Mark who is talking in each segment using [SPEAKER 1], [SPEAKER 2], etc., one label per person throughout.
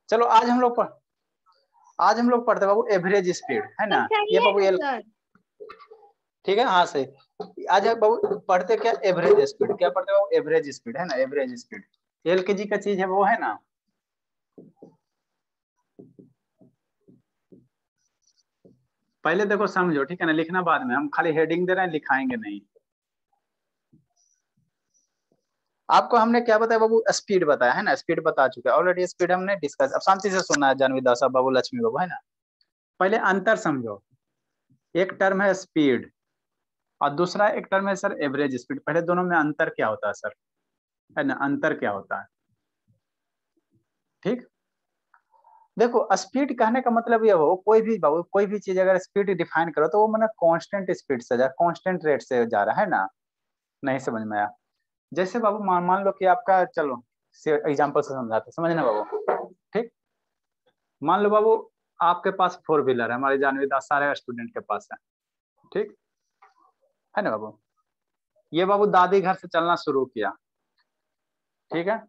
[SPEAKER 1] चलो आज हम लोग पढ़ते बाबू एवरेज स्पीड, है ना। ये बाबू ठीक है, हाँ से आज बाबू पढ़ते क्या, एवरेज स्पीड। क्या पढ़ते बाबू, एवरेज स्पीड, है ना। एवरेज स्पीड एलकेजी का चीज है वो, है ना। पहले देखो समझो, ठीक है ना, लिखना बाद में, हम खाली हेडिंग दे रहे हैं, लिखाएंगे नहीं। आपको हमने क्या बताया बाबू, स्पीड बताया, है ना। स्पीड बता चुके ऑलरेडी, स्पीड हमने डिस्कस। अब शांति से सुनना है जानवी दास बाबू, लक्ष्मी बाबू, है ना। पहले अंतर समझो, एक टर्म है स्पीड और दूसरा एक टर्म है सर एवरेज स्पीड। पहले दोनों में अंतर क्या होता है सर, है ना, अंतर क्या होता है। ठीक, देखो स्पीड कहने का मतलब ये हो, कोई भी बाबू कोई भी चीज अगर स्पीड डिफाइन करो तो वो मतलब कांस्टेंट स्पीड से जा, कांस्टेंट रेट से जा रहा है ना। नहीं समझ में आया। जैसे बाबू मान लो कि आपका, चलो एग्जांपल से समझाते, समझना बाबू। ठीक, मान लो बाबू आपके पास फोर व्हीलर है, हमारे जानवी दास सारे स्टूडेंट के पास है। ठीक है ना बाबू। ये बाबू दादी घर से चलना शुरू किया, ठीक है।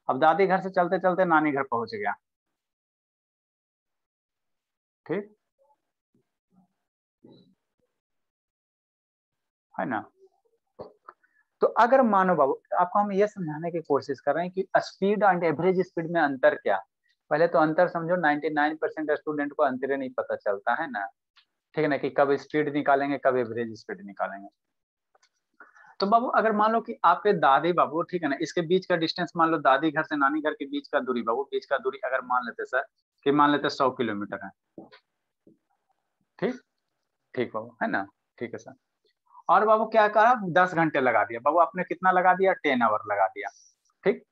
[SPEAKER 1] अब दादी घर से चलते चलते नानी घर पहुंच गया। ठीक है ना। तो अगर मानो बाबू, आपको हम ये समझाने की कोशिश कर रहे हैं कि स्पीड एंड एवरेज स्पीड में अंतर क्या। पहले तो अंतर समझो, 99% स्टूडेंट को अंतर नहीं पता चलता, है ना। ठीक है ना, कि कब स्पीड निकालेंगे, कब एवरेज स्पीड निकालेंगे। तो बाबू अगर मान लो कि आपके दादी बाबू, ठीक है ना, इसके बीच का डिस्टेंस मान लो, दादी घर से नानी घर के बीच का दूरी बाबू, बीच का दूरी अगर मान लेते सर, कि मान लेते 100 किलोमीटर है। ठीक, ठीक बाबू, है ना। ठीक है सर। और बाबू क्या कहा, 10 घंटे लगा दिया बाबू आपने, कितना लगा दिया, 10 आवर लगा दिया। ठीक,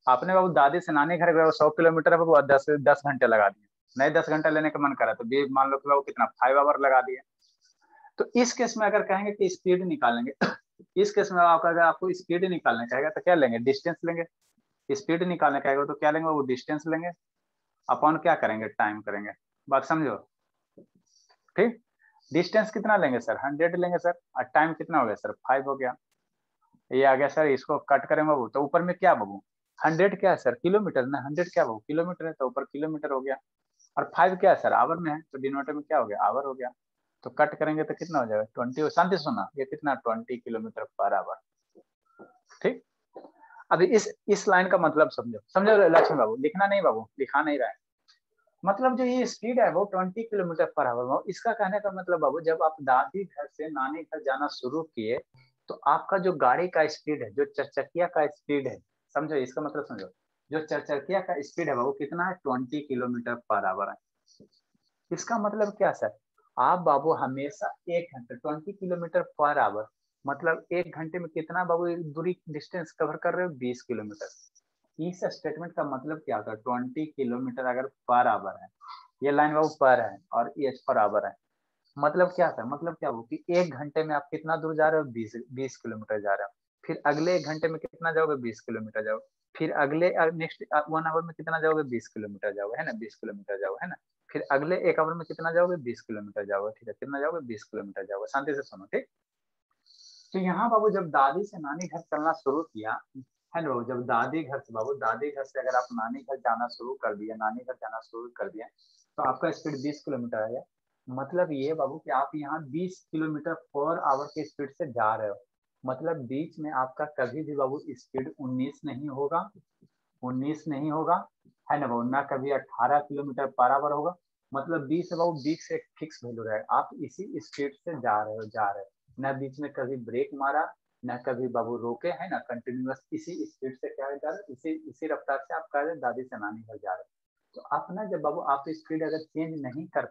[SPEAKER 1] आपने बाबू दादी से नानी घर गए 100 किलोमीटर है बाबू, और 10 10 घंटे लगा दिए। नहीं 10 घंटे लेने का मन करा तो भी मान लो कि बाबू कितना, 5 आवर लगा दिए। तो इस केस में अगर कहेंगे कि स्पीड निकालेंगे, इस केस में आप, अगर आपको स्पीड निकालना कहेगा तो क्या लेंगे, डिस्टेंस लेंगे। स्पीड निकालने कहेगा तो क्या लेंगे, वो डिस्टेंस लेंगे, अपॉन क्या करेंगे, टाइम करेंगे। बात समझो। ठीक, डिस्टेंस कितना लेंगे सर, 100 लेंगे सर, और टाइम कितना हो गया सर, 5 हो गया। ये आ गया सर, इसको कट करें बाबू तो ऊपर में क्या बाबू, 100 क्या है सर, किलोमीटर ना, 100 क्या बाबू, किलोमीटर है, तो ऊपर किलोमीटर हो गया। और 5 क्या है सर, आवर में है, तो डिनोमिनेटर में क्या हो गया, आवर हो गया। तो कट करेंगे तो कितना हो जाएगा, 20। शांति सुना, ये कितना, 20 किलोमीटर पर आवर। ठीक, अभी इस लाइन का मतलब समझो, समझो लक्ष्मण बाबू, लिखना नहीं बाबू, लिखा नहीं रहा है। मतलब जो ये स्पीड है वो 20 किलोमीटर पर आवर। इसका कहने का मतलब बाबू, जब आप दादी घर से नानी घर जाना शुरू किए तो आपका जो गाड़ी का स्पीड है, जो चरचकिया का स्पीड है, समझो इसका मतलब समझो, जो चरचकिया का स्पीड है बाबू कितना है, 20 किलोमीटर पर आवर है। इसका मतलब क्या सर, आप बाबू हमेशा 1 घंटे, 20 किलोमीटर पर आवर, मतलब 1 घंटे में कितना बाबू दूरी, डिस्टेंस कवर कर रहे हो, 20 किलोमीटर। इस स्टेटमेंट का मतलब क्या होता है, 20 किलोमीटर अगर पर आवर है, ये लाइन बाबू पर है और ये पर आवर है, मतलब क्या था, मतलब क्या वो कि 1 घंटे में आप कितना दूर जा रहे हो, 20 किलोमीटर जा रहे हो। फिर अगले 1 घंटे में कितना जाओगे, 20 किलोमीटर जाओ। फिर अगले नेक्स्ट 1 आवर में कितना जाओगे, 20 किलोमीटर जाओगे, है ना, 20 किलोमीटर जाओगे, है ना। फिर अगले 1 आवर में कितना जाओगे, 20 किलोमीटर जाओगे। ठीक है, कितना जाओगे, 20 किलोमीटर जाओगे। शांति से सुनो। ठीक, तो यहाँ बाबू जब दादी से नानी घर चलना शुरू किया, है ना, जब दादी घर से बाबू, दादी घर से अगर आप नानी घर जाना शुरू कर दिया, नानी घर जाना शुरू कर दिया, तो आपका स्पीड 20 किलोमीटर है। मतलब ये बाबू कि आप यहाँ 20 किलोमीटर पर आवर की स्पीड से जा रहे हो। मतलब बीच में आपका कभी भी बाबू स्पीड 19 नहीं होगा, 19 नहीं होगा, है ना बाबू, ना कभी 18 किलोमीटर पर आवर होगा। मतलब 20 है बाबू, 20 से एक फिक्स वैल्यू रहेगा, आप इसी स्पीड से जा रहे हो, जा रहे हो, ना बीच में कभी ब्रेक मारा, ना कभी बाबू रोके, है ना, कंटिन्यूअस इसी स्पीड से क्या जा रहे हो, इसी इसी रफ्तार से आप कह रहे दादी से नानी घर जा रहे हो। तो आप ना, जब बाबू आप स्पीड अगर चेंज नहीं कर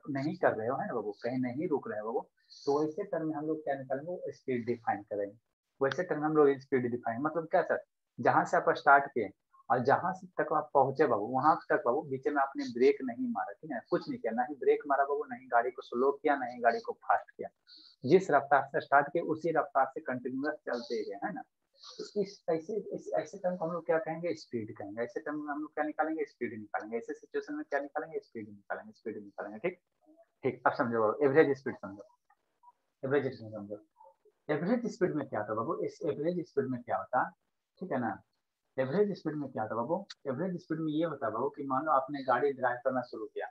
[SPEAKER 1] रहे हो, है ना बाबू, कहीं नहीं रुक रहे हो बाबू, तो वैसे टर्म में हम लोग क्या निकालेंगे, स्पीड डिफाइन करेंगे। वैसे टर्म में हम लोग स्पीड डिफाइन, मतलब क्या सर, जहां से आप स्टार्ट किए और जहां से तक आप पहुंचे बाबू, वहां तक बाबू बीच में आपने ब्रेक नहीं मारा, ठीक है, कुछ नहीं किया, ना ही ब्रेक मारा बाबू, नहीं गाड़ी को स्लो किया, नहीं गाड़ी को फास्ट किया। जिस रफ्तार से स्टार्ट किया उसी रफ्तार से कंटिन्यूअस चलते गए, है ना। तो इस ऐसे टर्म को हम लोग क्या कहेंगे, स्पीड कहेंगे। ऐसे टर्म में हम लोग क्या निकालेंगे, स्पीड निकालेंगे। ऐसे सिचुएशन में क्या निकालेंगे, स्पीड निकालेंगे, स्पीड निकालेंगे। ठीक, ठीक, अब समझो एवरेज स्पीड समझो, एवरेज स्पीड समझो। एवरेज स्पीड में क्या होता है बाबू, इस एवरेज स्पीड में क्या होता है, ठीक है ना, एवरेज स्पीड में क्या होता है बाबू, एवरेज स्पीड में ये होता है बाबू कि मान लो आपने गाड़ी ड्राइव करना शुरू किया,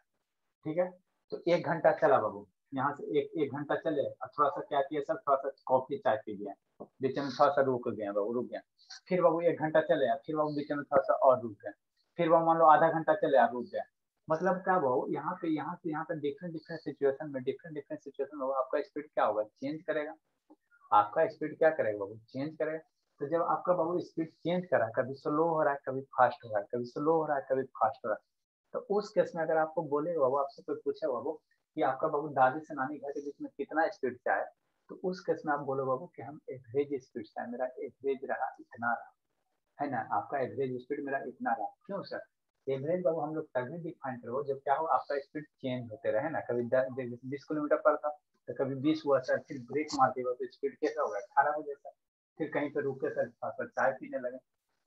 [SPEAKER 1] ठीक है, तो 1 घंटा चला बाबू, यहाँ से एक घंटा चले और थोड़ा सा क्या किया सर, थोड़ा सा कॉफी चाय पी गया, बीच में थोड़ा सा रुक गया बाबू, रुक गया, फिर बाबू 1 घंटा चले, फिर बाबू बीच में थोड़ा सा और रुक गया, फिर बाबू मान लो आधा घंटा चले रुक गया। मतलब क्या बाबू, यहाँ से यहाँ पे डिफरेंट डिफरेंट सिचुएशन में बाबू आपका स्पीड क्या होगा, चेंज करेगा। आपका स्पीड क्या करेगा बाबू, चेंज करेगा। तो जब आपका बाबू स्पीड चेंज करा, कभी स्लो हो रहा है, कभी फास्ट हो रहा है, कभी स्लो हो रहा है, कभी फास्ट हो रहा है, तो उस केस में अगर आपको बोलेगा बाबू, आपसे कोई पूछे बाबू कि आपका बाबू दादी से नानी घर के बीच में कितना स्पीड से आए, तो उस केस में आप बोलो बाबू कि हम एवरेज स्पीड से आए, मेरा एवरेज रहा इतना रहा, है ना, आपका एवरेज स्पीड मेरा इतना रहा। क्यों सर, एवरेज बाबू हम लोग तभी डिफाइन करो जब क्या हो, आपका स्पीड चेंज होते रहे ना, कभी 20 किलोमीटर पर था तो कभी 20 हुआ सर, फिर ब्रेक मार दिया तो स्पीड कैसा होगा, 18 हो गया सर, फिर कहीं पर रुके सर, चाय पीने लगे,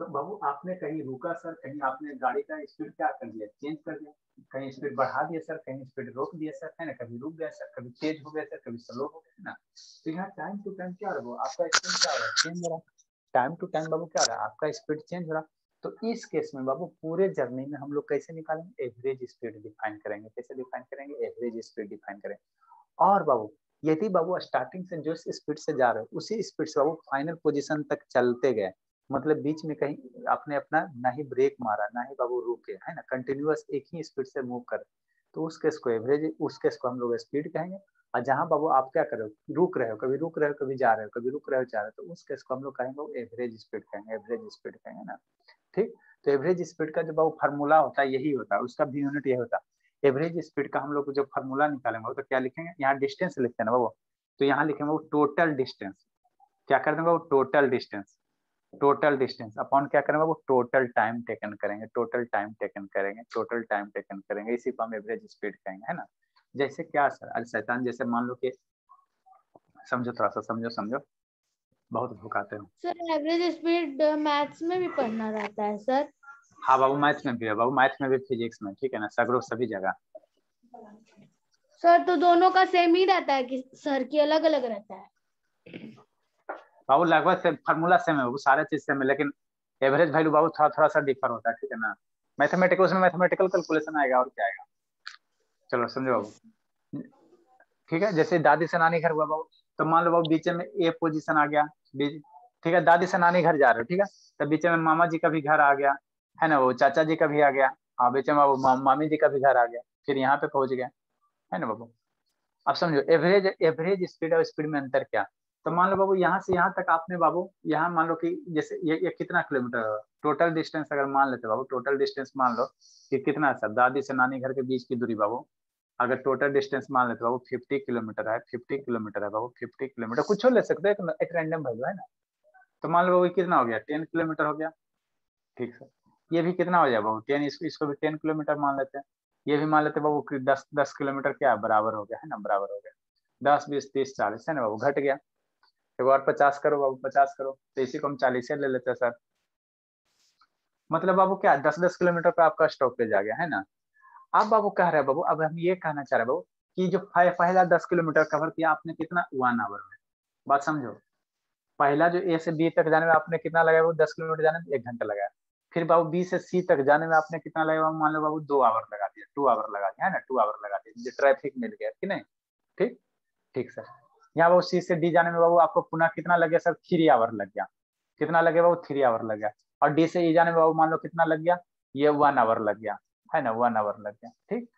[SPEAKER 1] तो बाबू आपने कहीं रुका सर, कहीं आपने गाड़ी का स्पीड क्या कर दिया, चेंज कर दिया, कहीं स्पीड बढ़ा दिया सर, कहीं स्पीड रोक दिया सर, है ना, कभी रुक गया सर, कभी तेज हो गया सर, कभी स्लो हो गया ना। तो यहाँ टाइम टू टाइम क्या हो रहा है, आपका स्पीड क्या हो रहा है, चेंज हो रहा है, टाइम टू टाइम बाबू क्या हो रहा है, आपका स्पीड चेंज हो रहा है। तो इस केस में बाबू पूरे जर्नी में हम लोग कैसे निकालेंगे, एवरेज स्पीड डिफाइन करेंगे, कैसे डिफाइन करेंगे, एवरेज स्पीड डिफाइन करेंगे। और बाबू यदि बाबू स्टार्टिंग से जो स्पीड से जा रहे हो उसी स्पीड से बाबू फाइनल पोजीशन तक चलते गए, मतलब बीच में कहीं आपने अपना ना ही ब्रेक मारा ना ही बाबू रुके, है ना, कंटिन्यूअस एक ही स्पीड से मूव कर, तो उस केस को एवरेज, उस केस को हम लोग स्पीड कहेंगे। और जहां बाबू आप क्या कर रहे हो, रुक रहे हो, कभी रुक रहे हो, कभी जा रहे हो, कभी रुक रहे हो, जा रहे हो, तो उस केस को हम लोग कहेंगे एवरेज स्पीड कहेंगे, एवरेज स्पीड कहेंगे ना। ठीक, तो एवरेज स्पीड का जो बाबू फार्मूला होता है यही होता है, उसका भी यूनिट यही होता है। एवरेज स्पीड का हम लोग जब फार्मूला निकालेंगे तो क्या लिखेंगे, यहाँ डिस्टेंस लिखते हैं ना बाबू, तो यहाँ लिखेंगे वो टोटल डिस्टेंस, क्या कर देंगे वो total distance, total distance upon क्या करेंगे वो टोटल टाइम टेकन करेंगे, टोटल टाइम टेकन करेंगे, टोटल टाइम टेकन करेंगे, इसी को हम एवरेज स्पीड कहेंगे, है ना। जैसे क्या सर, अरे शैतान, जैसे मान लो कि समझो, थोड़ा सा समझो, समझो, बहुत भुकाते हो।
[SPEAKER 2] सर एवरेज स्पीड मैथ्स में भी पढ़ना रहता है सर?
[SPEAKER 1] हाँ बाबू मैथ्स में भी है बाबू, मैथ्स में भी, फिजिक्स में, ठीक है ना, सगरो सभी जगह।
[SPEAKER 2] सर तो दोनों का सेम ही रहता है कि सर की अलग अलग रहता है?
[SPEAKER 1] बाबू लगभग से फार्मूला सेम है बाबू, सारे चीज सेम है, लेकिन एवरेज वैल्यू बाबू थोड़ा थोड़ा सा डिफर होता है, ठीक है ना। मैथमेटिकल, उसमें मैथमेटिकल कैलकुलेशन आएगा और क्या आएगा, चलो समझो बाबू। ठीक है, जैसे दादी से नानी घर हुआ बाबू, तो मान लो बाबू बीच में ए पोजीशन आ गया, ठीक है, दादी से नानी घर जा रहे हो, ठीक है, तो बीच में मामा जी का भी घर आ गया, है ना, वो चाचा जी का भी आ गया, हाँ बीच में वो मामी जी का भी घर आ गया, फिर यहाँ पे पहुंच गया, है ना बाबू। अब समझो एवरेज, एवरेज स्पीड और स्पीड में अंतर क्या। तो मान लो बाबू यहाँ से यहाँ तक आपने बाबू, यहाँ मान लो कि जैसे ये कितना किलोमीटर टोटल डिस्टेंस अगर मान लेते बाबू, टोटल डिस्टेंस मान लो कि कितना सर, दादी से नानी घर के बीच की दूरी बाबू, अगर टोटल डिस्टेंस मान लेते बाबू 50 किलोमीटर है, 50 किलोमीटर है बाबू, 50 किलोमीटर कुछ ले सकते हैं, एक रैंडम वैल्यू है ना। तो मान लो बाबू कितना हो गया, 10 किलोमीटर हो गया, ठीक सर। ये भी कितना हो जाए बाबू 10, इसको भी 10 किलोमीटर मान लेते हैं, ये भी मान लेते हैं बाबू कि 10 10 किलोमीटर क्या बराबर हो गया, है ना, बराबर हो गया, 10 20 30 40, है ना बाबू, घट गया, एक बार 50 करो बाबू, 50 करो, तो इसी को हम 40 ले लेते हैं सर। मतलब बाबू क्या 10 10 किलोमीटर पे आपका स्टॉपेज आ गया, है ना। अब बाबू कह रहे हैं बाबू, अब हम ये कहना चाह रहे हैं बाबू कि जो पहला 10 किलोमीटर कवर किया आपने कितना, 1 आवर में, बात समझो। पहला जो ए से बी तक जाने में आपने कितना लगाया, वो 10 किलोमीटर जाने में 1 घंटा लगाया, फिर बाबू बी से सी तक जाने में आपने कितना लगाया, मान लो बाबू 2 आवर लगा दिया, 2 आवर लगा दिया, है ना, 2 आवर लगा दिया, ट्रैफिक मिल गया कि नहीं। ठीक, ठीक सर। यहाँ बाबू सी से डी जाने में बाबू आपको पुनः कितना लग गया सर, 3 आवर लग गया, कितना लग गया बाबू, 3 आवर लग गया। और डी से ई जाने में बाबू मान लो कितना लग गया, ये 1 आवर लग गया, है ना, 1 आवर लग गया। ठीक,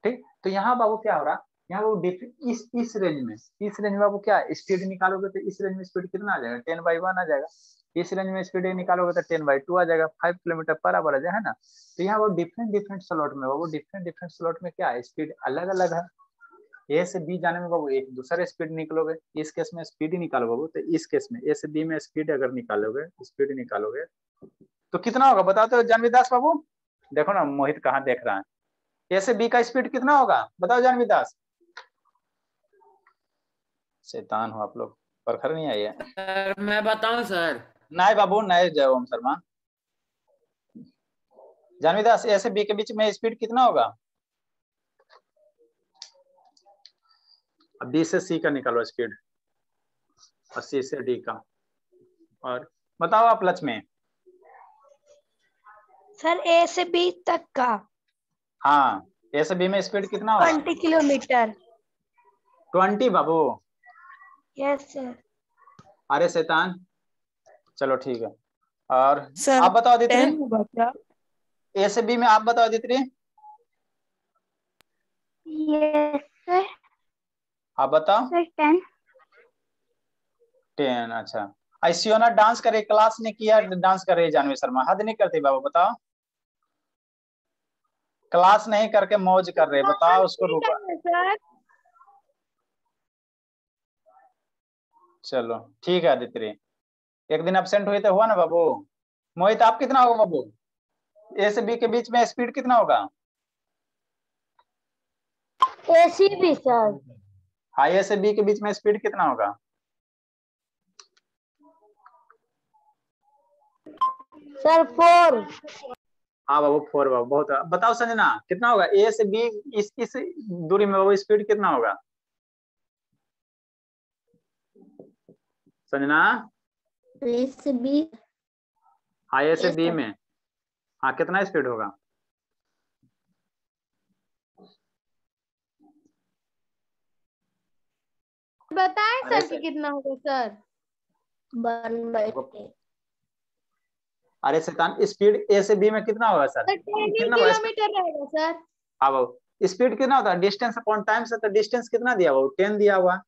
[SPEAKER 1] ठीक, तो यहाँ बाबू क्या हो रहा, यहाँ बाबू इस रेंज में, इस रेंज में बाबू क्या स्पीड निकालोगे तो इस रेंज में स्पीड कितना आ जाएगा, 10/1 आ जाएगा। इस रेंज में स्पीड निकालोगे तो 10/2 आ जाएगा, 5 किलोमीटर पर आवर आ जाएगा, है ना। तो यहाँ वो डिफरेंट डिफरेंट स्लॉट में बाबू, डिफरेंट डिफरेंट स्लॉट में क्या है, स्पीड अलग अलग है। ए से बी जाने में बाबू एक दूसरा स्पीड निकलोगे, इस केस में स्पीड ही निकालो बाबू, तो इस केस में ए से बी में स्पीड अगर निकालोगे, स्पीड निकालोगे तो कितना होगा बताओ तो जानवी दास बाबू। देखो ना मोहित कहाँ देख रहा है, ए से बी का स्पीड कितना होगा बताओ जानवी दास। शैतान हो आप लोग, परखर नहीं आई है।
[SPEAKER 3] सर मैं बताऊं सर?
[SPEAKER 1] नहीं बाबू नहीं, जय ओम शर्मा। जानवी दास ए से बी के बीच में स्पीड कितना होगा, अब बी से सी का निकालो स्पीड और सी से डी का, और बताओ आप लक्ष्मी।
[SPEAKER 2] सर ए से बी तक का
[SPEAKER 1] हाँ, ए से बी में स्पीड कितना होगा?
[SPEAKER 2] 20 किलोमीटर।
[SPEAKER 1] 20 बाबू।
[SPEAKER 2] Yes sir.
[SPEAKER 1] अरे शैतान, चलो ठीक है। और
[SPEAKER 4] सर
[SPEAKER 1] आप बताओ अदिति,
[SPEAKER 4] 10 होगा क्या?
[SPEAKER 1] ए से बी में आप बताओ अदिति।
[SPEAKER 2] Yes sir.
[SPEAKER 1] आप बताओ।
[SPEAKER 2] सर 10।
[SPEAKER 1] 10, अच्छा। ऐसियोना डांस करे, क्लास ने किया डांस कर रही है जानवी शर्मा, हद नहीं करती बाबू, बताओ। क्लास नहीं करके मौज कर रहे, बताओ उसको रुका।
[SPEAKER 2] सर
[SPEAKER 1] चलो ठीक है अदिति, एक दिन एब्सेंट हुई तो हुआ ना बाबू। मोहित आप कितना होगा बाबू? ए से बी के बीच में स्पीड कितना होगा?
[SPEAKER 2] ए सी बी सर।
[SPEAKER 1] हाँ, ए से बी के बीच में स्पीड कितना होगा?
[SPEAKER 2] सर 4।
[SPEAKER 1] हाँ बाबू 4 बाबू, बहुत। बताओ संजना कितना होगा ए से बी, इस दूरी में बाबू स्पीड कितना होगा? संजना।
[SPEAKER 2] ए से बी।
[SPEAKER 1] हाँ, ए से
[SPEAKER 2] Yes,
[SPEAKER 1] बी
[SPEAKER 2] sir.
[SPEAKER 1] में हाँ कितना स्पीड होगा?
[SPEAKER 2] बताएं
[SPEAKER 1] अरे
[SPEAKER 2] सर कि कितना होगा सर? 1/10।
[SPEAKER 1] अरे शैतान, स्पीड ए से बी में कितना होगा सर?
[SPEAKER 2] 10
[SPEAKER 1] कितना होगा स्पीड?
[SPEAKER 2] किलोमीटर रहेगा सर।
[SPEAKER 1] हाँ बाबू, स्पीड कितना होता है? डिस्टेंस अपॉन टाइम से, तो डिस्टेंस कितना दिया हुआ? 10 दिया हुआ।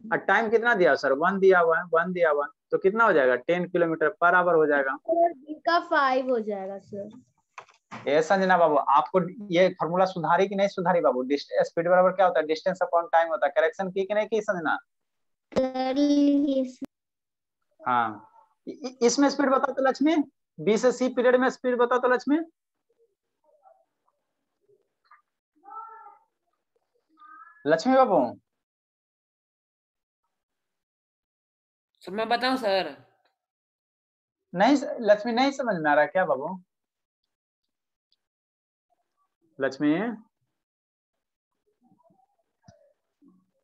[SPEAKER 1] और टाइम कितना दिया सर? 1 दिया हुआ है, 1 दिया हुआ। तो कितना हो जाएगा? 10 किलोमीटर पर आवर हो जाएगा।
[SPEAKER 2] सर बी का 5 हो जाएगा सर।
[SPEAKER 1] ए संजना बाबू, आपको ये फॉर्मूला सुधारी कि नहीं सुधारी बाबू? स्पीड बराबर क्या होता है? डिस्टेंस अपॉन टाइम होता है। करेक्शन की कि नहीं की संजना? हाँ, इसमें स्पीड बताओ तो लक्ष्मी, बी से सी पीरियड में स्पीड बताओ तो लक्ष्मी। लक्ष्मी बाबू।
[SPEAKER 3] सर मैं बताऊं सर?
[SPEAKER 1] नहीं लक्ष्मी, नहीं समझ में आ रहा क्या बाबू? लक्ष्मी,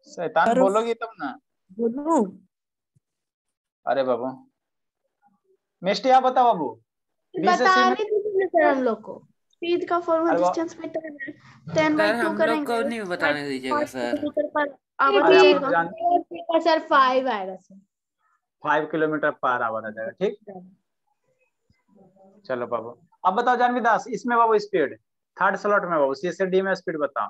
[SPEAKER 1] शैतान
[SPEAKER 4] सर
[SPEAKER 1] बोलोगी तब ना।
[SPEAKER 4] बोलूं?
[SPEAKER 1] अरे बाबू, मिष्टी आप बताओ बाबू। बी से सी में,
[SPEAKER 2] बताने दीजिए सर हम लोग को। स्पीड का फॉर्मूला डिस्टेंस में 10 बाई
[SPEAKER 3] सर
[SPEAKER 2] 2
[SPEAKER 3] हम लोग
[SPEAKER 2] करेंगे
[SPEAKER 3] को नहीं बताने दीजिएगा सर।
[SPEAKER 2] किलोमीटर पर आवर
[SPEAKER 1] अरे
[SPEAKER 2] हो
[SPEAKER 1] आप लोग
[SPEAKER 2] जाएगा सर। 5 आएगा सर।
[SPEAKER 1] 5 किलोमीटर पर आवर आ जाएगा, ठीक। चलो बाबू, अब बताओ जानवी दास, इसमें बाबू स्पीड थर्ड स्लॉट में बाबू, सी से डी में स्पीड बताओ।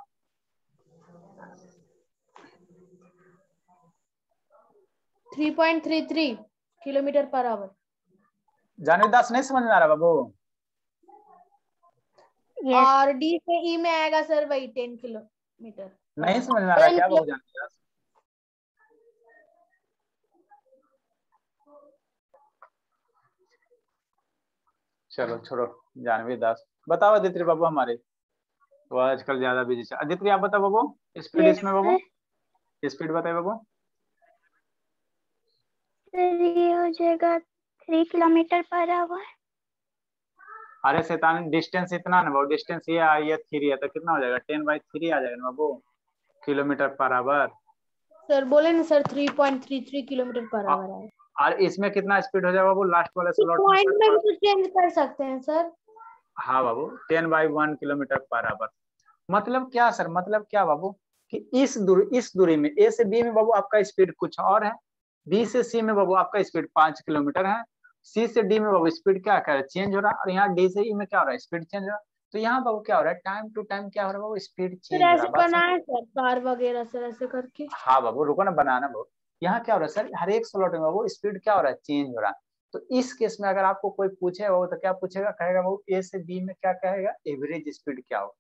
[SPEAKER 2] 3.33 किलोमीटर पर आवर।
[SPEAKER 1] जानवी दास नहीं समझ में आ रहा बाबू?
[SPEAKER 2] और डी से ई में आएगा सर वही 10 किलोमीटर।
[SPEAKER 1] नहीं समझ में आ रहा क्या बाबू जानवी दास? चलो छोड़ो जानवी दास, बताओ अदिति बाबू हमारे, वो आजकल ज्यादा बिजी है। अदिति आप बताओ बाबू स्पीड इसमें बाबू, स्पीड बताए बाबू।
[SPEAKER 2] ये हो जाएगा 3 किलोमीटर पर आवर।
[SPEAKER 1] अरे शैतान, डिस्टेंस इतना ना बाबू, डिस्टेंस ये आई है 3 है, तो कितना हो जाएगा? 10/3 आ जाएगा ना बाबू, किलोमीटर पर आवर।
[SPEAKER 2] सर बोले ना सर 3.33 किलोमीटर पर आवर है।
[SPEAKER 1] और इसमें कितना स्पीड हो जाएगा बाबू लास्ट वाले स्लॉट में?
[SPEAKER 2] पॉइंट में भी तो चेंज कर सकते हैं सर।
[SPEAKER 1] हाँ बाबू, 10/1 किलोमीटर पर आवर। मतलब क्या सर, मतलब क्या बाबू कि इस दूरी में ए से बी में बाबू आपका स्पीड कुछ और है, बी से सी में बाबू आपका स्पीड 5 किलोमीटर है, सी से डी में बाबू स्पीड क्या कर चेंज हो रहा है, और यहाँ डी से ई में क्या हो रहा है? स्पीड चेंज हो रहा है। तो यहाँ बाबू क्या हो रहा है? टाइम टू टाइम क्या हो रहा है बाबू? स्पीड चेंज
[SPEAKER 2] सर
[SPEAKER 1] हो रहा
[SPEAKER 2] ऐसे
[SPEAKER 1] है। बात
[SPEAKER 2] बनाए सर कार वगैरह सर ऐसे करके।
[SPEAKER 1] हाँ बाबू रुको ना, बनाना बाबू। यहाँ क्या हो रहा है सर? हर एक स्लॉट में बाबू स्पीड क्या हो रहा है? चेंज हो रहा है। तो इस केस में अगर आपको कोई पूछे बाबू तो क्या पूछेगा? कहेगा बाबू ए से बी में क्या कहेगा? एवरेज स्पीड क्या हो।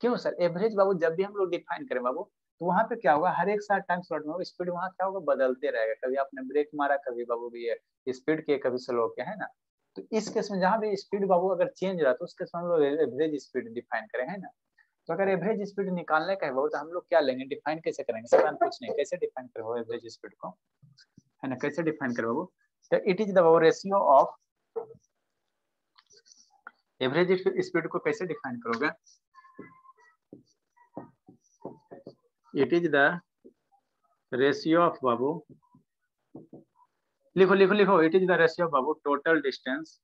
[SPEAKER 1] क्यों सर? एवरेज बाबू जब भी हम लोग डिफाइन करें बाबू, तो वहां पे क्या होगा? हर एक साथ टाइम स्लॉट में स्पीड वहां क्या होगा? बदलते रहेगा। कभी आपने ब्रेक मारा, कभी बाबू भी है स्पीड के, कभी स्लो के, है ना। तो इस केस में जहां भी स्पीड बाबू अगर चेंज हो रहा है, तो उस केस में हम लोग एवरेज स्पीड डिफाइन करें, है ना। तो अगर एवरेज स्पीड निकालने का है बाबू, तो हम लोग क्या लेंगे? डिफाइन कैसे करेंगे? सवाल कुछ नहीं, कैसे डिफाइन करें एवरेज स्पीड को, है ना। कैसे डिफाइन करें बाबू? तो it is the ratio of, average speed को कैसे डिफाइन करोगे? It is the ratio of बाबू, लिखो लिखो लिखो, it is the ratio of बाबू total distance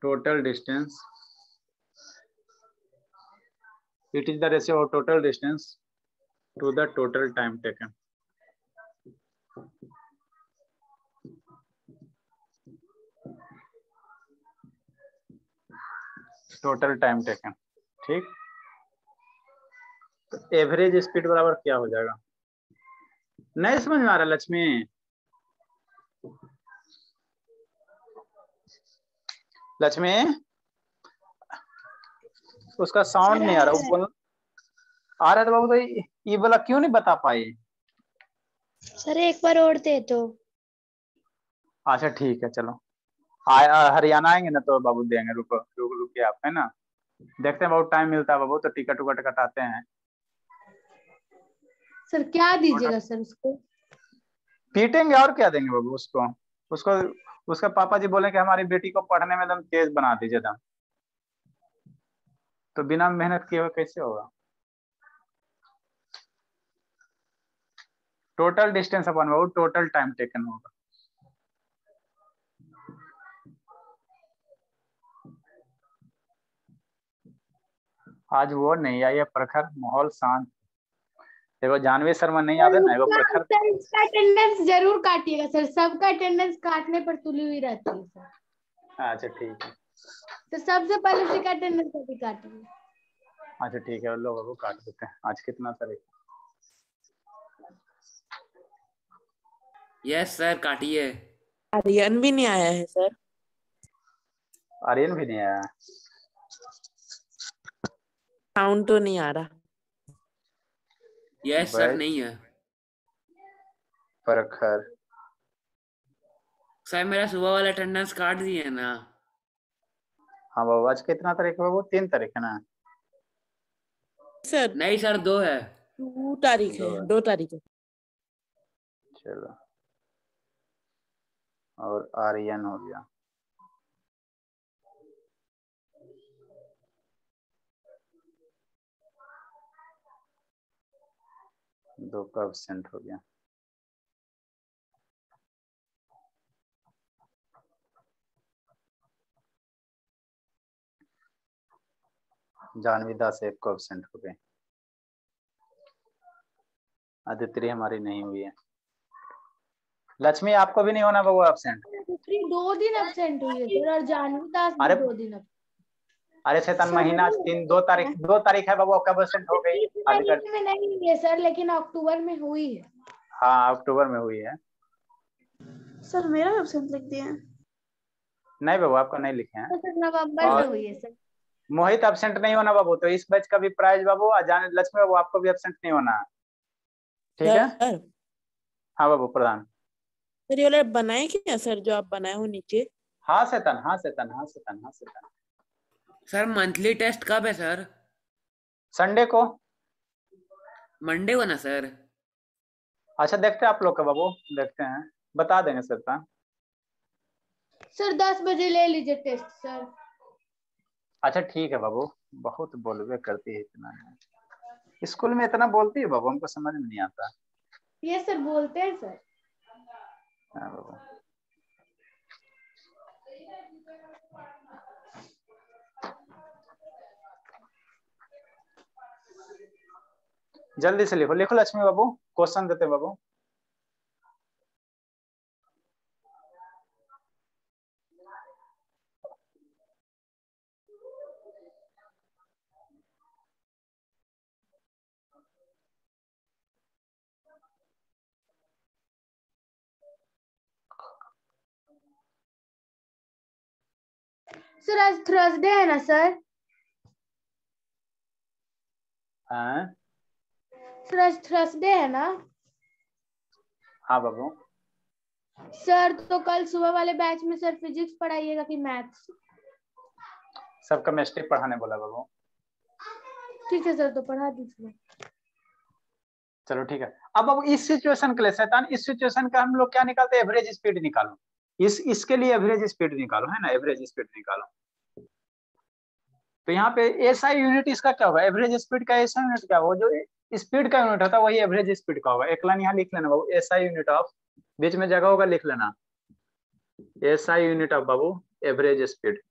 [SPEAKER 1] total distance, it is the ratio of total distance to the total time taken. Total time taken, ठीक। तो एवरेज स्पीड बराबर क्या हो जाएगा? नहीं समझ में आ रहा लक्ष्मी? लक्ष्मी उसका साउंड नहीं आ रहा, वो आ रहा है तो बाबू, तो ये वाला क्यों नहीं बता पाई?
[SPEAKER 2] सर एक बार और दे दो।
[SPEAKER 1] अच्छा ठीक है, चलो हरियाणा आएंगे ना तो बाबू देंगे, रुको रुकिए आप, है ना। देखते हैं बहुत टाइम मिलता है बाबू तो टिकट उकट कटाते हैं।
[SPEAKER 2] सर क्या दीजिएगा सर उसको?
[SPEAKER 1] पीटेंगे और क्या देंगे बाबू उसको। उसको उसका पापा जी बोले कि हमारी बेटी को पढ़ने में एकदम तेज बना दीजिए दम, तो बिना मेहनत किए हुए कैसे होगा? टोटल डिस्टेंस अपन बाबू टोटल टाइम टेकन होगा। आज वो नहीं आई है प्रखर, माहौल शांत। देखो जानवी शर्मा नहीं आते ना, वो प्रखर।
[SPEAKER 2] सर इसका अटेंडेंस जरूर काटिएगा सर, सबका अटेंडेंस काटने पर तुली हुई रहती है सर।
[SPEAKER 1] अच्छा ठीक है,
[SPEAKER 2] तो सबसे पहले उसका अटेंडेंस भी काटिए।
[SPEAKER 1] अच्छा ठीक है, लो बाबू काट देते हैं। आज कितना तारीख?
[SPEAKER 3] Yes sir, काटिए।
[SPEAKER 4] आर्यन भी नहीं आया है सर।
[SPEAKER 1] आर्यन भी नहीं आया?
[SPEAKER 4] साउंड तो नहीं आ रहा।
[SPEAKER 3] यस सर, नहीं है
[SPEAKER 1] प्रखर।
[SPEAKER 3] सर। मेरा सुबह वाला अटेंडेंस काट दिए ना।
[SPEAKER 1] हाँ बाबू, आज कितना तारीख है बाबू? 3 तारीख है ना?
[SPEAKER 4] सर
[SPEAKER 3] नहीं सर, 2 है।
[SPEAKER 4] 2 तारीख है, 2 तारीख है।
[SPEAKER 1] चलो, और आर्यन हो गया। दो का एब्सेंट हो गया। जानवी दास एक को एब्सेंट हो गए। आदित्य हमारी नहीं हुई है। लक्ष्मी आपको भी नहीं होना बाबू एब्सेंट?
[SPEAKER 2] 2 दिन एब्सेंट हुई है सर, और जानवी दास भी
[SPEAKER 1] अरे
[SPEAKER 2] 2 दिन absent।
[SPEAKER 1] अरे शैतान, महीना 2 तारीख है बाबू, आपका एब्सेंट हो गई।
[SPEAKER 2] महीने में नहीं हुई है सर, लेकिन अक्टूबर में हुई है।
[SPEAKER 1] हाँ अक्टूबर में हुई है।
[SPEAKER 2] सर मेरा एब्सेंट लिख दिया है।
[SPEAKER 1] नहीं बाबू आपका नहीं लिखे हैं।
[SPEAKER 2] तो सर नवंबर में हुई है सर।
[SPEAKER 1] मोहित एब्सेंट नहीं होना बाबू, तो इस बैच का भी प्राइज बाबू, लक्ष्मी बाबू आपको भी एब्सेंट नहीं होना, ठीक है?
[SPEAKER 4] सर
[SPEAKER 1] हाँ बाबू प्रधान।
[SPEAKER 4] सर ये वाला बनाए क्या सर, जो आप बनाए हो नीचे?
[SPEAKER 1] हाँ शैतान, हाँ शैतान, हाँ शैतान, हाँ शैतान।
[SPEAKER 3] सर मंथली टेस्ट कब है सर?
[SPEAKER 1] संडे को।
[SPEAKER 3] मंडे को ना सर?
[SPEAKER 1] अच्छा देखते हैं आप लोग का बाबू, देखते हैं, बता देंगे शैतान।
[SPEAKER 2] सर 10 बजे ले लीजिए टेस्ट सर।
[SPEAKER 1] अच्छा ठीक है बाबू, बहुत बोलवे करती है, इतना है स्कूल में इतना बोलती है बाबू, हमको समझ में नहीं आता।
[SPEAKER 2] ये सर बोलते हैं सर।
[SPEAKER 1] हाँ बाबू। जल्दी से लिखो, लिखो लक्ष्मी बाबू, क्वेश्चन देते बाबू।
[SPEAKER 2] सर आज थर्सडे है ना सर?
[SPEAKER 1] हाँ
[SPEAKER 2] सर आज थर्सडे है ना?
[SPEAKER 1] हाँ बाबू।
[SPEAKER 2] सर तो कल सुबह वाले बैच में सर फिजिक्स पढ़ाइएगा कि मैथ्स?
[SPEAKER 1] सब केमिस्ट्री पढ़ाने बोला बाबू।
[SPEAKER 2] ठीक है सर, तो पढ़ा दीजिए।
[SPEAKER 1] चलो ठीक है। अब इस सिचुएशन के लिए शैतान, इस सिचुएशन का हम लोग क्या निकालते हैं? एवरेज स्पीड निकालो। इसके लिए एवरेज स्पीड निकालो, है ना, एवरेज स्पीड निकालो। तो यहाँ पे एसआई यूनिट इसका क्या होगा? एवरेज स्पीड का एसआई यूनिट क्या होगा? जो स्पीड का यूनिट होता है वही एवरेज स्पीड का होगा। एक लाइन यहाँ लिख लेना बाबू, एसआई यूनिट ऑफ, बीच में जगह होगा लिख लेना, SI unit of Babu average speed.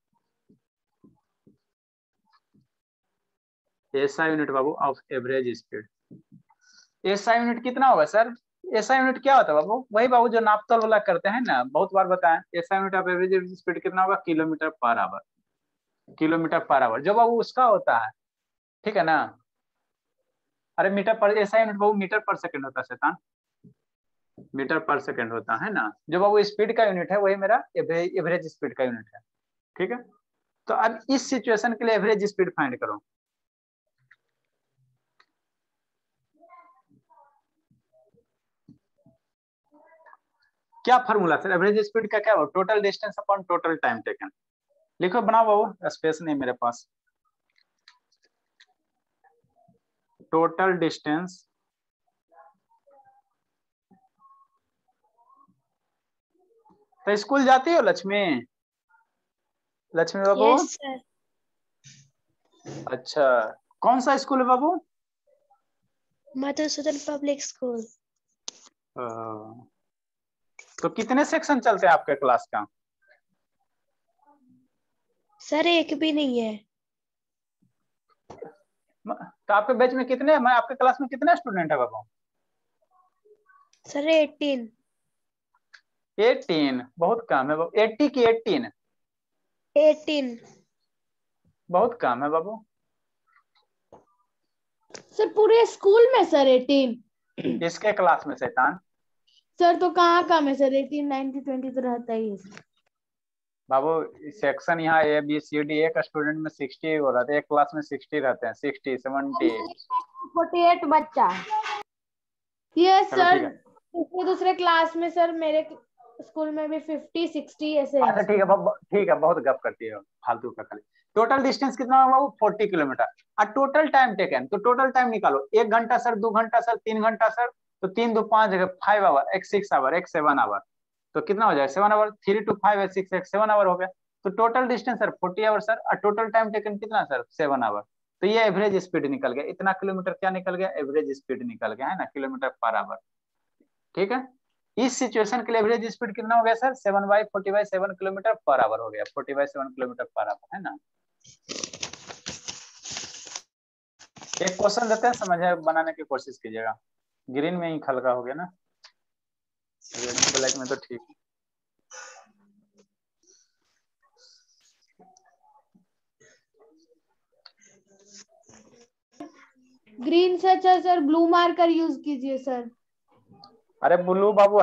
[SPEAKER 1] SI unit Babu of average speed. SI unit कितना होगा सर? एसआई यूनिट क्या होता है बाबू? वही बाबू जो नापतोल वाला करते हैं ना, बहुत बार बताएं। SI unit of average speed कितना होगा? Kilometre per hour. Kilometre per hour जो बाबू उसका होता है, ठीक है ना। अरे मीटर पर, एसआई यूनिट बाबू मीटर पर सेकंड होता है शैतान, मीटर पर सेकंड होता है ना। जो बाबू स्पीड का यूनिट है वही मेरा एवरेज स्पीड का यूनिट है, ठीक है। तो अब इस सिचुएशन के लिए एवरेज स्पीड फाइंड करो। क्या फॉर्मूला सर एवरेज स्पीड का? क्या हो? Total distance upon total time taken. लिखो, बनाओ बाबू, स्पेस नहीं मेरे पास। टोटल डिस्टेंस तो स्कूल जाती हो लक्ष्मी? लक्ष्मी बाबू?
[SPEAKER 2] Yes sir.
[SPEAKER 1] अच्छा, कौन सा स्कूल है बाबू?
[SPEAKER 2] Madhusudan public school.
[SPEAKER 1] तो कितने सेक्शन चलते हैं आपके क्लास का?
[SPEAKER 2] सर एक भी नहीं है।
[SPEAKER 1] तो आपके बैच में कितने, मैं आपके क्लास में कितने स्टूडेंट है बाबू?
[SPEAKER 2] सर 18।
[SPEAKER 1] 18? बहुत कम है बाबू। 80 की 18?
[SPEAKER 2] 18
[SPEAKER 1] बहुत कम है बाबू।
[SPEAKER 2] सर पूरे स्कूल में सर 18।
[SPEAKER 1] इसके क्लास में शैतान?
[SPEAKER 2] सर तो कहाँ कम है सर, 18 19 20 तो रहता ही है सर।
[SPEAKER 1] बाबू सेक्शन यहाँ ए बी सी डी, एक स्टूडेंट में 60 हो रहा था, एक क्लास में 60 रहते हैं, 60 70।
[SPEAKER 2] 48 बच्चा। ये
[SPEAKER 1] चलो
[SPEAKER 2] सर
[SPEAKER 1] ठीक है।
[SPEAKER 2] दूसरे दूसरे क्लास में सर, मेरे स्कूल में भी 50 60 ऐसे
[SPEAKER 1] अच्छा
[SPEAKER 2] हैं।
[SPEAKER 1] ठीक है बाबू, ठीक है, बहुत गप करती है फालतू का खाली। टोटल डिस्टेंस कितना होगा बाबू? 40 किलोमीटर। और टोटल टाइम टेकन, तो टोटल टाइम निकालो। 1 घंटा सर, 2 घंटा सर, 3 घंटा सर, तो 3 2 5 5 आवर, एक 6 आवर, एक 7 आवर। तो कितना हो जाएगा? 7 आवर। 3 2 5 है 6 एक 7 आवर हो गया। तो total distance sir 40 hour sir, और टोटल टाइम टेकन कितना सर? 7 आवर। तो ये एवरेज स्पीड निकल गया। इतना किलोमीटर क्या निकल गया? एवरेज स्पीड निकल गया, है ना, किलोमीटर पर आवर। ठीक है। इस सिचुएशन के लिए एवरेज स्पीड कितना हो गया सर? 7/40/7 किलोमीटर पर आवर हो गया। 40/7 किलोमीटर पर आवर, है ना। एक क्वेश्चन देते हैं, समझ बनाने की कोशिश कीजिएगा। ग्रीन में ही हल्का हो गया ना, रेड में ब्लैक में तो ठीक।
[SPEAKER 2] ग्रीन से अच्छा सर ब्लू मार्कर यूज कीजिए सर।
[SPEAKER 1] अरे ब्लू बाबू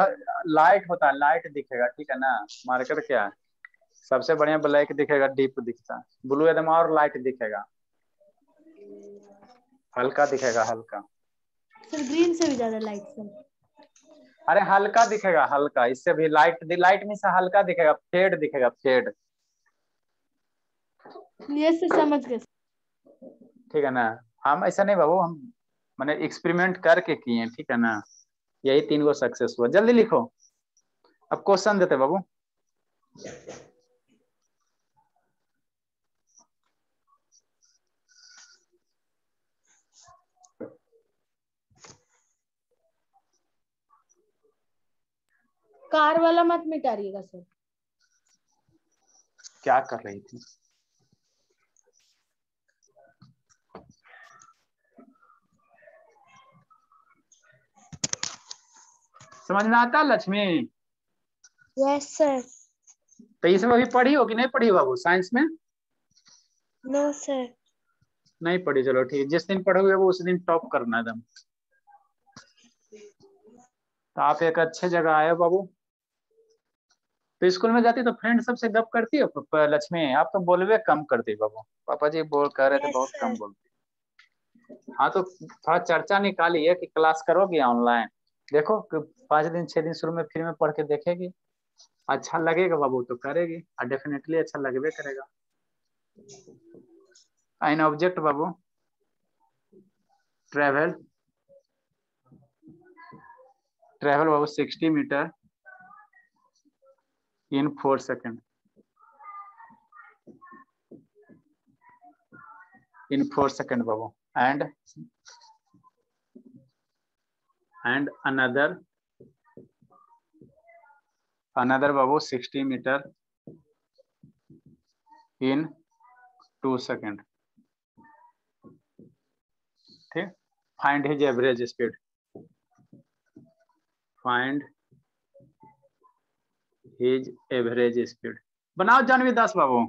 [SPEAKER 1] लाइट होता है, लाइट दिखेगा, ठीक है ना। मार्कर क्या है? सबसे बढ़िया ब्लैक दिखेगा, डीप दिखता है। ब्लू एकदम और लाइट दिखेगा, हल्का दिखेगा, हल्का।
[SPEAKER 2] सर ग्रीन से भी ज्यादा लाइट सर।
[SPEAKER 1] अरे हल्का दिखेगा, हल्का। इससे भी लाइट, लाइट में से हल्का दिखेगा, फेड दिखेगा, फेड।
[SPEAKER 2] ये से समझ गए।
[SPEAKER 1] ठीक है ना। हम ऐसा नहीं बाबू, हम मैंने एक्सपेरिमेंट करके किए हैं, ठीक है ना। यही 3 गो सक्सेस हुआ। जल्दी लिखो, अब क्वेश्चन देते बाबू।
[SPEAKER 2] कार वाला मत मिटाइएगा सर।
[SPEAKER 1] क्या कर रही थी? समझ में आता लक्ष्मी?
[SPEAKER 2] Yes sir.
[SPEAKER 1] तो ये सब अभी पढ़ी हो कि नहीं पढ़ी बाबू साइंस में?
[SPEAKER 2] No sir.
[SPEAKER 1] नहीं पढ़ी, चलो ठीक। जिस दिन पढ़ोगे वो उस दिन टॉप करना एकदम। तो आप एक अच्छे जगह आए हो बाबू। तो स्कूल में जाती तो फ्रेंड सबसे गप करती हो लक्ष्मी? आप तो बोलवे कम करती बाबू। पापा जी बोल कह रहे थे
[SPEAKER 2] यस
[SPEAKER 1] बहुत कम
[SPEAKER 2] सर।
[SPEAKER 1] बोलती। हाँ, तो थोड़ा चर्चा निकालिए कि क्लास करोगी ऑनलाइन। देखो 5 दिन 6 दिन शुरू में फ्री में पढ़ के देखेगी, अच्छा लगेगा बाबू तो करेगी, और डेफिनेटली अच्छा लगबे करेगा। एन ऑब्जेक्ट बाबू, ट्रेवल, ट्रेवल बाबू 60 metre in 4 seconds. In 4 seconds बाबू। and another बाबू 60 मीटर in 2 seconds. ठीक, find his average speed, find his average speed. बनाओ जानवी दास बाबू।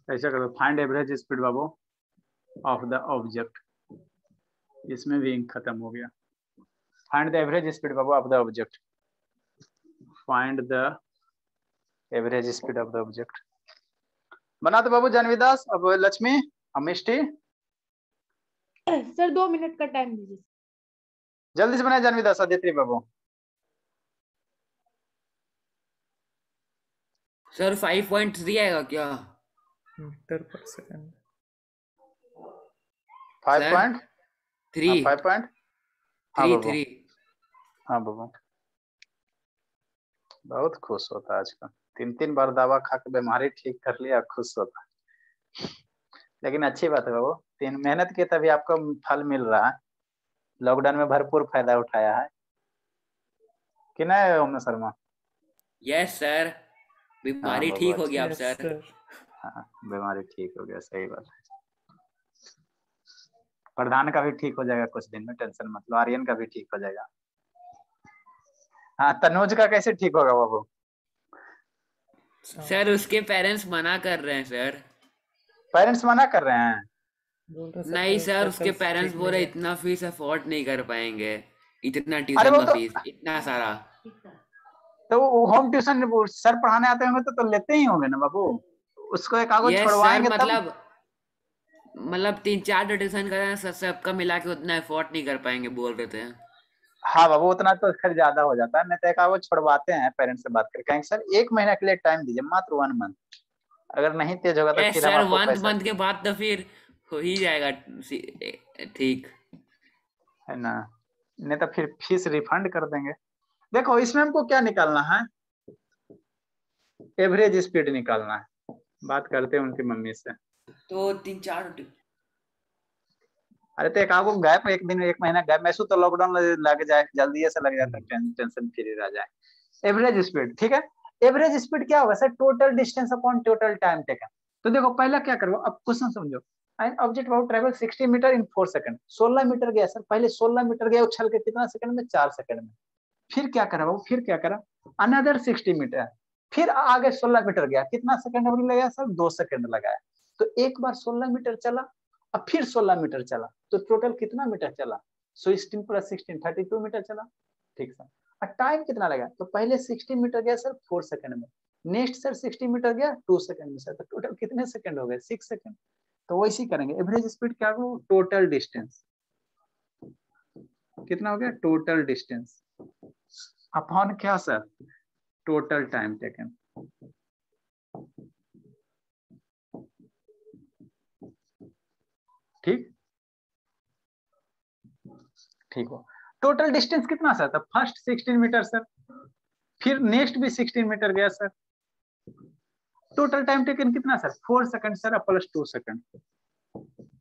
[SPEAKER 1] ऐसा करो, फाइंड एवरेज स्पीड बाबू ऑफ द ऑब्जेक्ट। इसमें भी इंक खत्म हो गया। फाइंड द एवरेज स्पीड बाबू of the object, find the average speed of the object. बना दो बाबू जानवी दास। अब लक्ष्मी, मिष्टी,
[SPEAKER 2] सर 2 मिनट का टाइम दीजिए।
[SPEAKER 1] जल्दी से बनाए जानवी दास। आदित्य बाबू,
[SPEAKER 3] सर 5.3 आएगा क्या?
[SPEAKER 5] मीटर पर सेकंड।
[SPEAKER 3] 5.3
[SPEAKER 1] 5 पॉइंट। हाँ बाबू,
[SPEAKER 3] 3
[SPEAKER 1] हाँ बाबू, बहुत खुश होता है आजकल। 3 बार दवा खा के बीमारी ठीक कर लिया, खुश होता। लेकिन अच्छी बात है बाबू, 3 मेहनत की तभी आपको फल मिल रहा है। लॉकडाउन में भरपूर फायदा उठाया है कि नहीं ओम शर्मा?
[SPEAKER 3] यस सर, बीमारी
[SPEAKER 1] बाबू,
[SPEAKER 3] ठीक हो गया अब
[SPEAKER 5] यस
[SPEAKER 3] सर।
[SPEAKER 5] सर।
[SPEAKER 1] हाँ, बीमारी ठीक हो गया, सही बात है। प्रधान का भी ठीक हो जाएगा कुछ दिन में, टेंशन मत लो। आर्यन का भी ठीक हो जाएगा। हाँ, तनुज का कैसे ठीक होगा बाबू?
[SPEAKER 3] सर उसके पेरेंट्स मना कर रहे हैं सर।
[SPEAKER 1] पेरेंट्स मना कर रहे हैं?
[SPEAKER 5] बोल रहे
[SPEAKER 3] नहीं
[SPEAKER 5] parents
[SPEAKER 3] सर,
[SPEAKER 5] का
[SPEAKER 3] उसके
[SPEAKER 5] health
[SPEAKER 3] पेरेंट्स
[SPEAKER 5] ठीक
[SPEAKER 3] बोल रहे
[SPEAKER 5] नहीं है।
[SPEAKER 3] इतना फीस अफोर्ड नहीं कर पाएंगे, इतना
[SPEAKER 1] अरे
[SPEAKER 3] ट्यूशन
[SPEAKER 1] वो
[SPEAKER 3] का
[SPEAKER 1] तो
[SPEAKER 3] फीस इतना सारा।
[SPEAKER 1] होम ट्यूशन सर पढ़ाने आते होंगे तो लेते ही होंगे ना बाबू। उसको एक आगो
[SPEAKER 3] यस सर,
[SPEAKER 1] छोड़वाएंगे तब।
[SPEAKER 3] मतलब 3-4 ट्यूशन का सबका मिला के उतना अफोर्ड नहीं कर पाएंगे बोल रहे थे।
[SPEAKER 1] हाँ बाबू, उतना तो खैर ज्यादा हो जाता है। नहीं तो एक आगो छोड़वाते हैं पेरेंट्स से बात करके, कहेंगे सर 1 महीना के लिए टाइम दीजिए, मात्र 1 मंथ। अगर नहीं तेज होगा तो
[SPEAKER 3] यस
[SPEAKER 1] फिर हम
[SPEAKER 3] सर,
[SPEAKER 1] आपको
[SPEAKER 3] 1
[SPEAKER 1] पैसा,
[SPEAKER 3] मंथ के बाद तो फिर हो ही जाएगा ठीक।
[SPEAKER 1] है ना, नहीं तो फिर फीस रिफंड कर देंगे। देखो इसमें हमको क्या निकालना है, एवरेज स्पीड निकालना है। बात करते हैं उनकी मम्मी से।
[SPEAKER 3] तो 3-4
[SPEAKER 1] अरे तो एक आगो गैप, 1 दिन 1 महीना गैप, मैसू तो लॉकडाउन लग जाए, जल्दी से लग जाता है, टेंशन फ्री रह जाए। एवरेज स्पीड, ठीक है। एवरेज स्पीड क्या होगा sir? Total distance upon total time taken. तो देखो पहला क्या करो, अब क्वेश्चन समझो। An object wow travel 60 metre in 4 second. 16 metre गया सर, पहले 16 मीटर गया उछल के, कितना सेकंड में? 4 सेकंड में। फिर क्या करा बाबू, फिर क्या करा, अनदर 60 मीटर, फिर आगे 16 मीटर गया, कितना सेकंड में लगाया सर? 2 सेकंड लगाया। तो एक बार 16 मीटर चला, अब फिर 16 मीटर चला, तो टोटल कितना मीटर चला? 16 + 16 32 मीटर चला, ठीक सर। और टाइम कितना लगा? तो पहले 60 मीटर गया सर 4 सेकंड में, नेक्स्ट सर 60 मीटर गया 2 सेकंड में सर, तो टोटल कितने सेकंड हो गए? 6 सेकंड। तो वैसे ही करेंगे। एवरेज स्पीड क्या हो? टोटल डिस्टेंस, कितना हो गया? टोटल डिस्टेंस अपॉन क्या सर? Total time taken. ठीक, ठीक हो। टोटल डिस्टेंस कितना सर? तो फर्स्ट 16 मीटर सर, फिर नेक्स्ट भी 16 मीटर गया सर। टोटल टाइम टेकन कितना sir? 4 second sir, plus 2 second,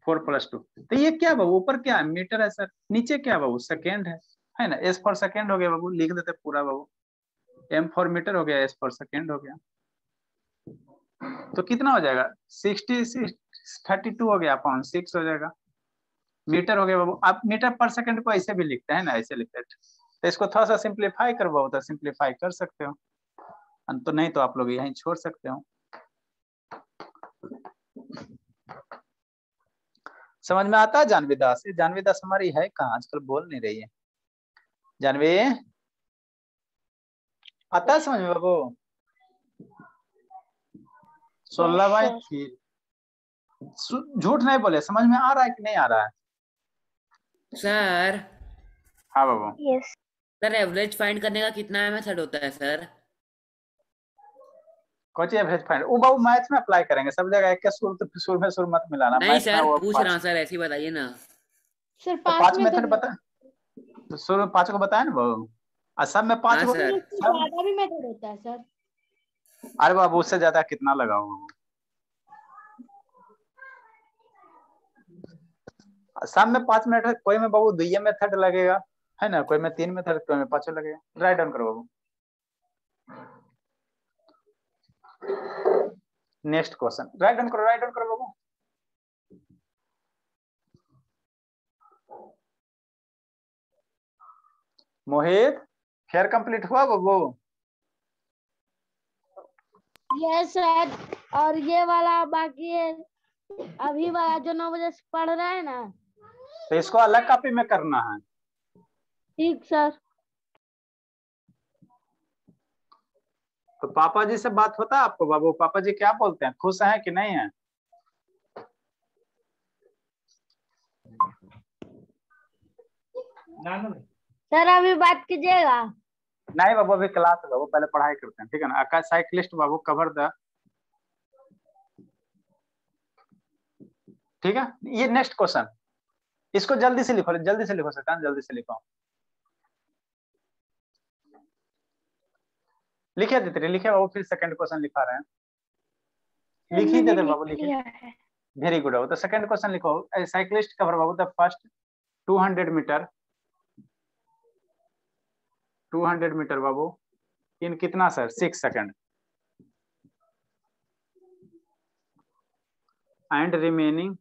[SPEAKER 1] 4 + 2। तो ये क्या बाबू, ऊपर क्या है? मीटर है सर, नीचे क्या बाबू? सेकेंड है ना। S फॉर सेकेंड हो गया बाबू, लिख देते पूरा बाबू। M फॉर मीटर हो गया, S फॉर सेकेंड हो गया। तो कितना हो जाएगा? 60 32 हो गया, अपॉन 6 हो जाएगा। मीटर हो गया बाबू। आप मीटर पर सेकंड को ऐसे भी लिखते हैं ना, ऐसे लिखते हैं। तो इसको थोड़ा सा सिंप्लीफाई करवाओ तो सिंप्लीफाई कर सकते हो, तो नहीं तो आप लोग यहीं छोड़ सकते हो। समझ में आता है जानवी दास? जानवी दास हमारी है कहाँ आजकल, बोल नहीं रही है। जानवी आता है समझ में बाबू? 16/3, झूठ नहीं बोले, समझ में आ रहा है कि नहीं आ रहा है?
[SPEAKER 3] सर।
[SPEAKER 1] हाँ बाबू।
[SPEAKER 6] यस
[SPEAKER 3] सर एवरेज फाइंड करने का कितना मेथड होता है सर?
[SPEAKER 1] कौन एवरेज फाइंड? वो बाबू मैथ्स में अप्लाई करेंगे सब जगह। एक सुर तो सुर में सुर मत मिलाना।
[SPEAKER 3] नहीं
[SPEAKER 1] मैथ्स में
[SPEAKER 3] सर,
[SPEAKER 1] वो
[SPEAKER 3] पूछ रहा हूँ सर, ऐसे ही बताइए ना।
[SPEAKER 2] सर
[SPEAKER 1] तो
[SPEAKER 2] 5
[SPEAKER 1] 5
[SPEAKER 2] में
[SPEAKER 1] मेथड बता, तो सुर 5 को बताया ना बाबू। और सब में 5
[SPEAKER 3] हाँ
[SPEAKER 1] को
[SPEAKER 3] सर।
[SPEAKER 2] ज्यादा भी मेथड होता है सर।
[SPEAKER 1] अरे बाबू उससे ज्यादा कितना लगाओ बाबू? सब में 5 मिनट है, कोई में बाबू 2 मेथड लगेगा, है ना, कोई में 3 मेथड, कोई में 5 लगेगा। राइट डाउन करो बाबू। नेक्स्ट क्वेश्चन, राइट डाउन करो बाबू। मोहित, फेयर कंप्लीट हुआ बाबू?
[SPEAKER 2] यस सर, और ये वाला बाकी है, अभी वाला जो 9 बजे से पढ़ रहा है ना।
[SPEAKER 1] तो इसको अलग कॉपी में करना है।
[SPEAKER 2] ठीक सर।
[SPEAKER 1] तो पापा जी से बात होता है आपको बाबू? पापा जी क्या बोलते हैं, खुश हैं कि नहीं है?
[SPEAKER 2] सर अभी बात कीजिएगा।
[SPEAKER 1] नहीं बाबू, अभी क्लास है बाबू, पहले पढ़ाई करते हैं, ठीक है ना। आका साइकिलिस्ट बाबू कवर द, ठीक है। ये नेक्स्ट क्वेश्चन, इसको जल्दी से लिखो, जल्दी से लिखो सर, जल्दी से लिखो। लिखिए दीदी, लिखिए बाबू, फिर सेकंड क्वेश्चन लिखा रहे हैं। लिखिए दीदी बाबू, लिखिए। वेरी गुड बाबू। तो सेकंड क्वेश्चन लिखो, साइकिलिस्ट कवर बाबू द फर्स्ट 200 मीटर, 200 मीटर बाबू इन कितना sir? 6 second, and remaining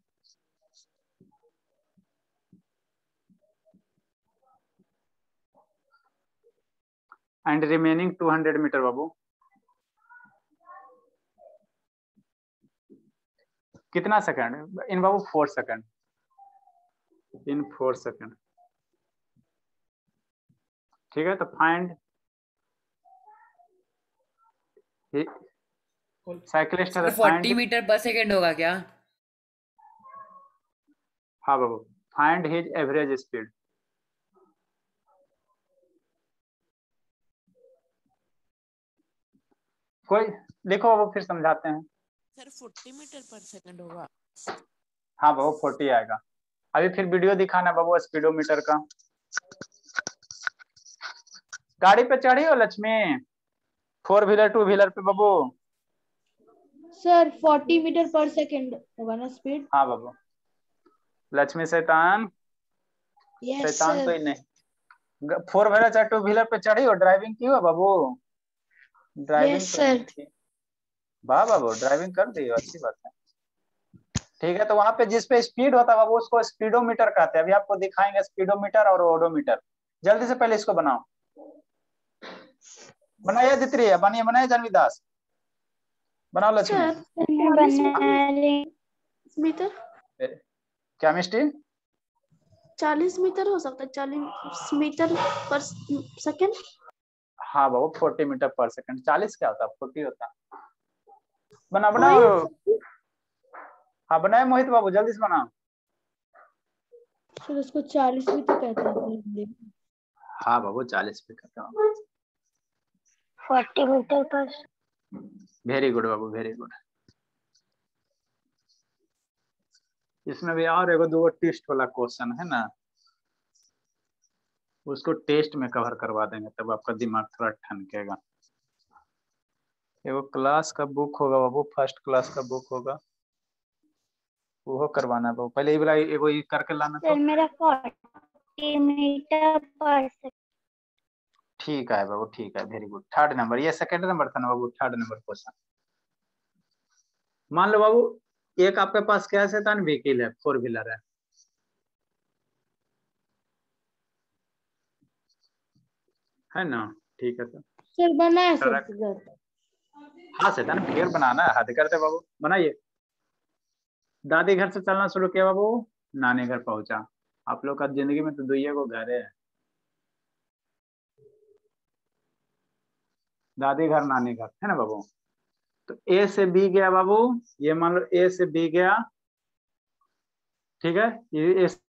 [SPEAKER 1] and remaining 200 metre बाबू कितना सेकंड? इन बाबू 4 सेकंड, इन 4 सेकंड, ठीक है। तो find cyclist
[SPEAKER 3] sir 40 metre per second होगा क्या?
[SPEAKER 1] हाँ बाबू, फाइंड हिज एवरेज स्पीड। कोई लिखो बाबू, फिर समझाते हैं।
[SPEAKER 4] सर 40 मीटर पर सेकंड होगा।
[SPEAKER 1] हाँ बाबू 40 आएगा। अभी फिर वीडियो दिखाना बाबू स्पीडोमीटर का। गाड़ी पे चढ़ी हो लक्ष्मी, 4 व्हीलर 2 व्हीलर पे बाबू?
[SPEAKER 2] सर 40 मीटर पर सेकंड होगा ना स्पीड?
[SPEAKER 1] हाँ बाबू। लक्ष्मी शैतान,
[SPEAKER 2] यस
[SPEAKER 1] शैतान
[SPEAKER 2] सर।
[SPEAKER 1] तो ही नहीं। 4 व्हीलर चाहे 2 व्हीलर पे चढ़ी हो, ड्राइविंग की हो बाबू? ड्राइविंग
[SPEAKER 2] यस
[SPEAKER 1] तो
[SPEAKER 2] सर।
[SPEAKER 1] नहीं की। वाह बाबू, ड्राइविंग कर दी हो, अच्छी बात है। ठीक है, तो वहां पे जिस पे स्पीड होता है बाबू उसको स्पीडोमीटर कहते हैं। अभी आपको दिखाएंगे स्पीडोमीटर और ओडोमीटर। जल्दी से पहले इसको बनाओ, बनाइए दित्री, बनाइए जानवी दास, बनाओ लक्ष्मी।
[SPEAKER 2] मीटर,
[SPEAKER 1] क्या मिस्टी?
[SPEAKER 2] 40 मीटर हो सकता है, 40 मीटर पर सेकंड।
[SPEAKER 1] हाँ बाबू 40 मीटर पर सेकंड। 40 क्या होता है? 40 होता है। बनाओ। हाँ बनाए मोहित बाबू, जल्दी से बनाओ।
[SPEAKER 2] फिर उसको 40 भी तो कहते हैं।
[SPEAKER 1] हाँ बाबू 40 पे कहते हैं।
[SPEAKER 2] 40 मीटर पर।
[SPEAKER 1] वेरी गुड बाबू, वेरी गुड। इसमें भी और एगो 2 टेस्ट वाला क्वेश्चन है ना, उसको टेस्ट में कवर करवा देंगे, तब आपका दिमाग थोड़ा ठनकेगा। एगो क्लास का बुक होगा बाबू, फर्स्ट क्लास का बुक होगा, वो करवाना है बाबू। पहले ये वाला एगो ये करके लाना तो।
[SPEAKER 2] मेरा 40 मीटर पर सेकंड।
[SPEAKER 1] ठीक है बाबू, ठीक है, वेरी गुड। 3rd नंबर, ये 2nd नंबर था ना बाबू, 3rd नंबर क्वेश्चन। मान लो बाबू एक आपके पास क्या है, व्हीकल है, 4 व्हीलर है ना? ठीक है
[SPEAKER 2] सर बनाए सर
[SPEAKER 1] ट्रक।
[SPEAKER 2] फिगर।
[SPEAKER 1] हाँ शैतान, फिगर बनाना है, हद करते बाबू, बनाइए। दादी घर से चलना शुरू किया बाबू, नानी घर पहुंचा। आप लोग का जिंदगी में तो 2 को घर है, दादी घर नानी घर, है ना बाबू? तो ए से बी गया बाबू, ये मान लो ए से बी गया, ठीक है। ये